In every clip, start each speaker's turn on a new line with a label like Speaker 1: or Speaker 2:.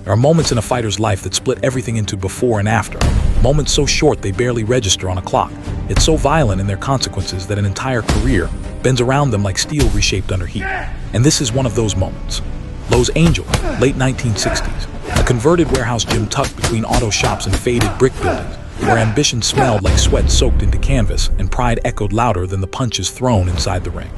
Speaker 1: There are moments in a fighter's life that split everything into before and after. Moments so short they barely register on a clock. It's so violent in their consequences that an entire career bends around them like steel reshaped under heat. And this is one of those moments. Los Angeles, late 1960s. A converted warehouse gym tucked between auto shops and faded brick buildings, where ambition smelled like sweat soaked into canvas and pride echoed louder than the punches thrown inside the ring.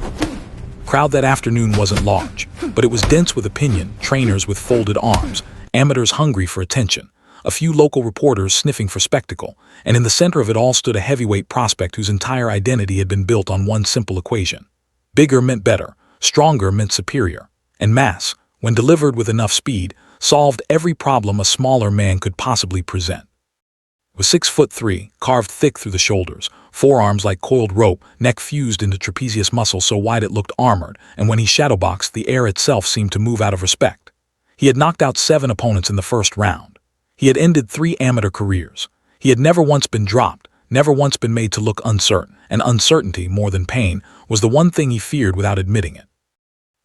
Speaker 1: Crowd that afternoon wasn't large, but it was dense with opinion, trainers with folded arms, amateurs hungry for attention, a few local reporters sniffing for spectacle, and in the center of it all stood a heavyweight prospect whose entire identity had been built on one simple equation. Bigger meant better, stronger meant superior, and mass, when delivered with enough speed, solved every problem a smaller man could possibly present. He was 6'3", carved thick through the shoulders, forearms like coiled rope, neck fused into trapezius muscle so wide it looked armored, and when he shadowboxed, the air itself seemed to move out of respect. He had knocked out 7 opponents in the first round. He had ended 3 amateur careers. He had never once been dropped, never once been made to look uncertain, and uncertainty, more than pain, was the one thing he feared without admitting it.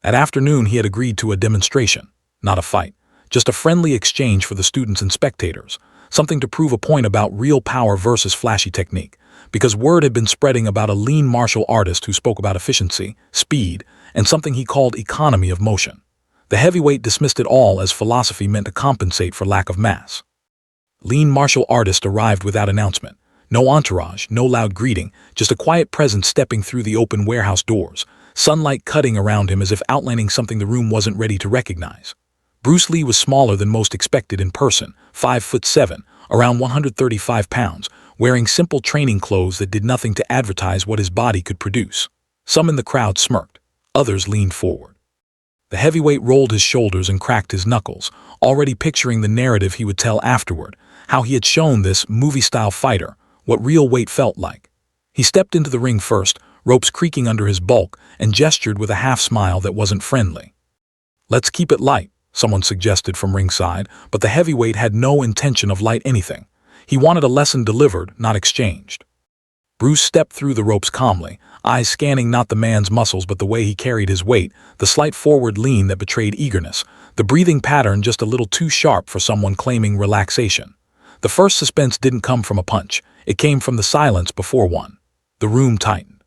Speaker 1: That afternoon he had agreed to a demonstration, not a fight, just a friendly exchange for the students and spectators, something to prove a point about real power versus flashy technique, because word had been spreading about a lean martial artist who spoke about efficiency, speed, and something he called economy of motion. The heavyweight dismissed it all as philosophy meant to compensate for lack of mass. Lean martial artist arrived without announcement. No entourage, no loud greeting, just a quiet presence stepping through the open warehouse doors, sunlight cutting around him as if outlining something the room wasn't ready to recognize. Bruce Lee was smaller than most expected in person, 5'7", around 135 pounds, wearing simple training clothes that did nothing to advertise what his body could produce. Some in the crowd smirked, others leaned forward. The heavyweight rolled his shoulders and cracked his knuckles, already picturing the narrative he would tell afterward, how he had shown this movie-style fighter what real weight felt like. He stepped into the ring first, ropes creaking under his bulk, and gestured with a half-smile that wasn't friendly. "Let's keep it light," someone suggested from ringside, but the heavyweight had no intention of light anything. He wanted a lesson delivered, not exchanged. Bruce stepped through the ropes calmly, eyes scanning not the man's muscles but the way he carried his weight, the slight forward lean that betrayed eagerness, the breathing pattern just a little too sharp for someone claiming relaxation. The first suspense didn't come from a punch, it came from the silence before one. The room tightened.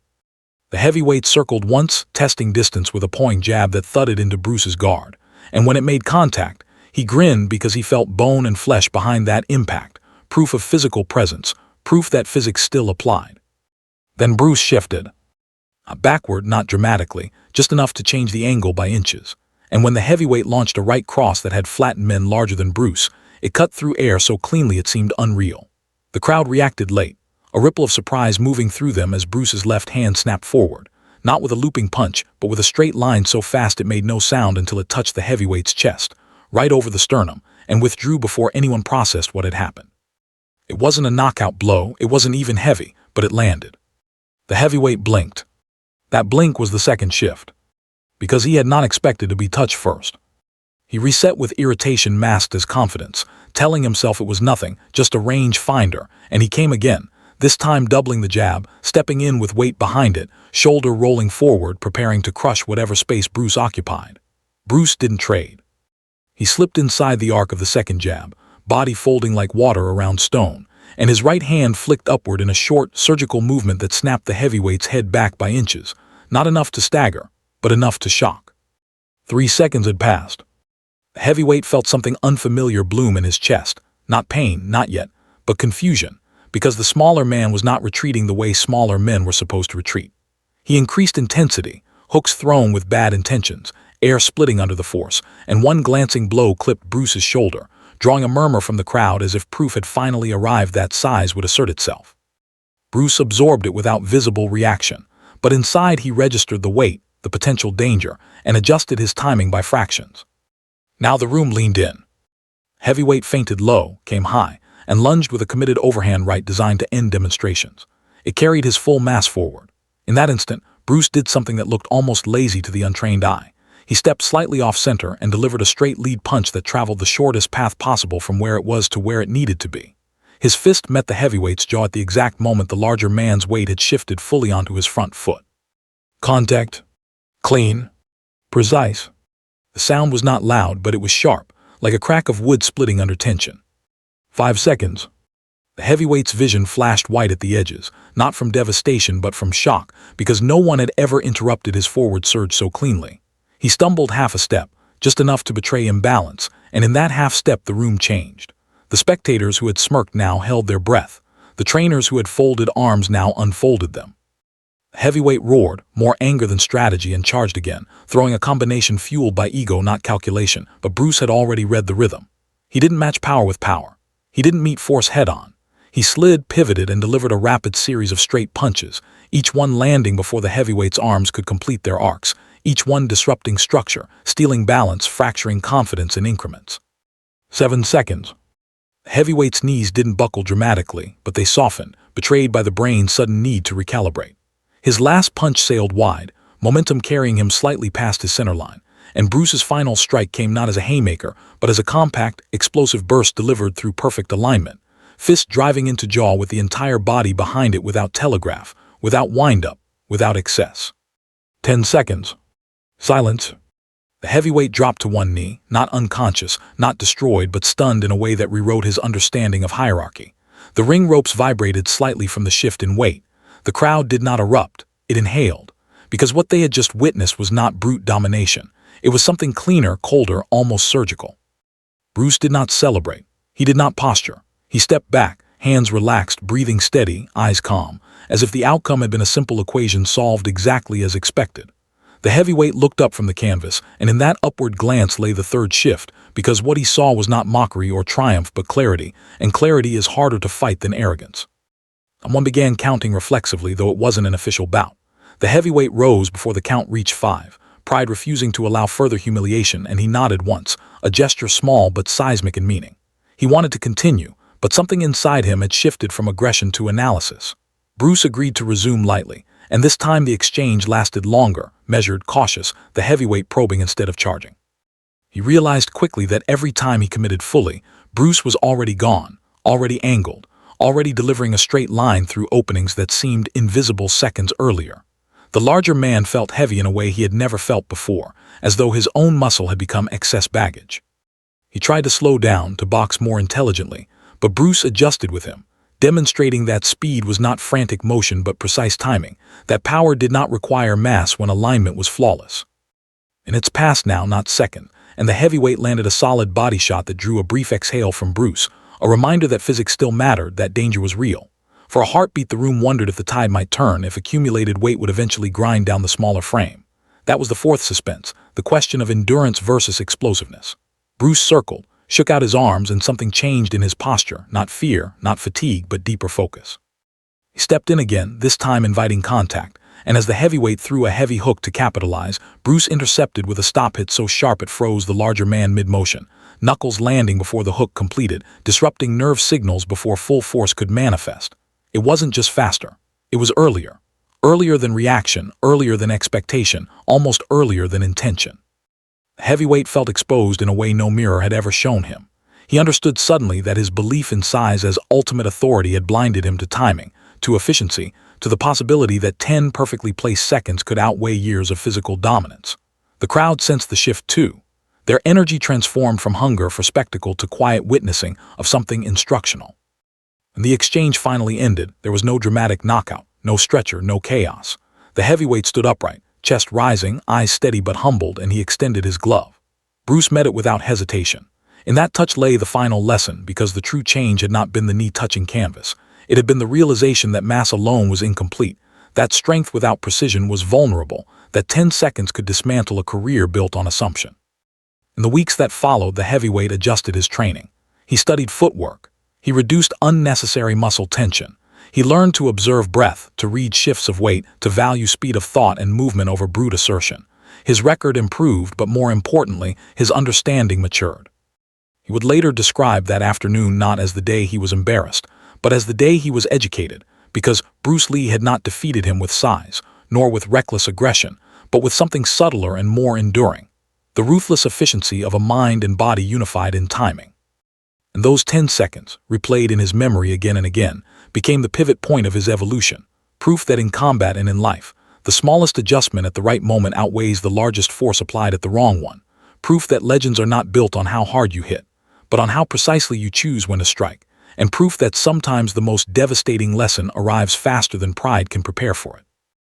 Speaker 1: The heavyweight circled once, testing distance with a pawing jab that thudded into Bruce's guard, and when it made contact, he grinned because he felt bone and flesh behind that impact, proof of physical presence, proof that physics still applied. Then Bruce shifted. Backward, not dramatically, just enough to change the angle by inches. And when the heavyweight launched a right cross that had flattened men larger than Bruce, it cut through air so cleanly it seemed unreal. The crowd reacted late, a ripple of surprise moving through them as Bruce's left hand snapped forward, not with a looping punch, but with a straight line so fast it made no sound until it touched the heavyweight's chest, right over the sternum, and withdrew before anyone processed what had happened. It wasn't a knockout blow, it wasn't even heavy, but it landed. The heavyweight blinked. That blink was the second shift, because he had not expected to be touched first. He reset with irritation masked as confidence, telling himself it was nothing, just a range finder, and he came again, this time doubling the jab, stepping in with weight behind it, shoulder rolling forward, preparing to crush whatever space Bruce occupied. Bruce didn't trade. He slipped inside the arc of the second jab, body folding like water around stone, and his right hand flicked upward in a short, surgical movement that snapped the heavyweight's head back by inches, not enough to stagger, but enough to shock. 3 seconds had passed. The heavyweight felt something unfamiliar bloom in his chest, not pain, not yet, but confusion, because the smaller man was not retreating the way smaller men were supposed to retreat. He increased intensity, hooks thrown with bad intentions, air splitting under the force, and one glancing blow clipped Bruce's shoulder, drawing a murmur from the crowd as if proof had finally arrived that size would assert itself. Bruce absorbed it without visible reaction, but inside he registered the weight, the potential danger, and adjusted his timing by fractions. Now the room leaned in. Heavyweight feinted low, came high, and lunged with a committed overhand right designed to end demonstrations. It carried his full mass forward. In that instant, Bruce did something that looked almost lazy to the untrained eye. He stepped slightly off-center and delivered a straight lead punch that traveled the shortest path possible from where it was to where it needed to be. His fist met the heavyweight's jaw at the exact moment the larger man's weight had shifted fully onto his front foot. Contact. Clean. Precise. The sound was not loud, but it was sharp, like a crack of wood splitting under tension. 5 seconds. The heavyweight's vision flashed white at the edges, not from devastation but from shock, because no one had ever interrupted his forward surge so cleanly. He stumbled half a step, just enough to betray imbalance, and in that half step the room changed. The spectators who had smirked now held their breath. The trainers who had folded arms now unfolded them. The heavyweight roared, more anger than strategy, and charged again, throwing a combination fueled by ego, not calculation, but Bruce had already read the rhythm. He didn't match power with power. He didn't meet force head-on. He slid, pivoted, and delivered a rapid series of straight punches, each one landing before the heavyweight's arms could complete their arcs, each one disrupting structure, stealing balance, fracturing confidence in increments. 7 seconds. The heavyweight's knees didn't buckle dramatically, but they softened, betrayed by the brain's sudden need to recalibrate. His last punch sailed wide, momentum carrying him slightly past his center line, and Bruce's final strike came not as a haymaker, but as a compact, explosive burst delivered through perfect alignment, fist driving into jaw with the entire body behind it without telegraph, without wind-up, without excess. 10 seconds. Silence. The heavyweight dropped to one knee, not unconscious, not destroyed, but stunned in a way that rewrote his understanding of hierarchy. The ring ropes vibrated slightly from the shift in weight. The crowd did not erupt, it inhaled, because what they had just witnessed was not brute domination. It was something cleaner, colder, almost surgical. Bruce did not celebrate. He did not posture. He stepped back, hands relaxed, breathing steady, eyes calm, as if the outcome had been a simple equation solved exactly as expected. The heavyweight looked up from the canvas, and in that upward glance lay the third shift, because what he saw was not mockery or triumph but clarity, and clarity is harder to fight than arrogance. Someone began counting reflexively, though it wasn't an official bout. The heavyweight rose before the count reached 5, pride refusing to allow further humiliation, and he nodded once, a gesture small but seismic in meaning. He wanted to continue, but something inside him had shifted from aggression to analysis. Bruce agreed to resume lightly, and this time the exchange lasted longer, measured, cautious, the heavyweight probing instead of charging. He realized quickly that every time he committed fully, Bruce was already gone, already angled, already delivering a straight line through openings that seemed invisible seconds earlier. The larger man felt heavy in a way he had never felt before, as though his own muscle had become excess baggage. He tried to slow down, to box more intelligently, but Bruce adjusted with him, demonstrating that speed was not frantic motion but precise timing, that power did not require mass when alignment was flawless. Minutes passed now, not second, and the heavyweight landed a solid body shot that drew a brief exhale from Bruce, a reminder that physics still mattered, that danger was real. For a heartbeat the room wondered if the tide might turn, if accumulated weight would eventually grind down the smaller frame. That was the fourth suspense, the question of endurance versus explosiveness. Bruce circled, shook out his arms, and something changed in his posture, not fear, not fatigue, but deeper focus. He stepped in again, this time inviting contact, and as the heavyweight threw a heavy hook to capitalize, Bruce intercepted with a stop hit so sharp it froze the larger man mid-motion, knuckles landing before the hook completed, disrupting nerve signals before full force could manifest. It wasn't just faster. It was earlier. Earlier than reaction, earlier than expectation, almost earlier than intention. The heavyweight felt exposed in a way no mirror had ever shown him. He understood suddenly that his belief in size as ultimate authority had blinded him to timing, to efficiency, to the possibility that 10 perfectly placed seconds could outweigh years of physical dominance. The crowd sensed the shift too. Their energy transformed from hunger for spectacle to quiet witnessing of something instructional. When the exchange finally ended, there was no dramatic knockout, no stretcher, no chaos. The heavyweight stood upright, chest rising, eyes steady but humbled, and he extended his glove. Bruce met it without hesitation. In that touch lay the final lesson, because the true change had not been the knee touching canvas. It had been the realization that mass alone was incomplete, that strength without precision was vulnerable, that 10 seconds could dismantle a career built on assumption. In the weeks that followed, the heavyweight adjusted his training. He studied footwork. He reduced unnecessary muscle tension. He learned to observe breath, to read shifts of weight, to value speed of thought and movement over brute assertion. His record improved, but more importantly, his understanding matured. He would later describe that afternoon not as the day he was embarrassed, but as the day he was educated, because Bruce Lee had not defeated him with size, nor with reckless aggression, but with something subtler and more enduring, the ruthless efficiency of a mind and body unified in timing. And those 10 seconds, replayed in his memory again and again, became the pivot point of his evolution, proof that in combat and in life, the smallest adjustment at the right moment outweighs the largest force applied at the wrong one, Proof that legends are not built on how hard you hit, but on how precisely you choose when to strike. And proof that sometimes the most devastating lesson arrives faster than pride can prepare for it.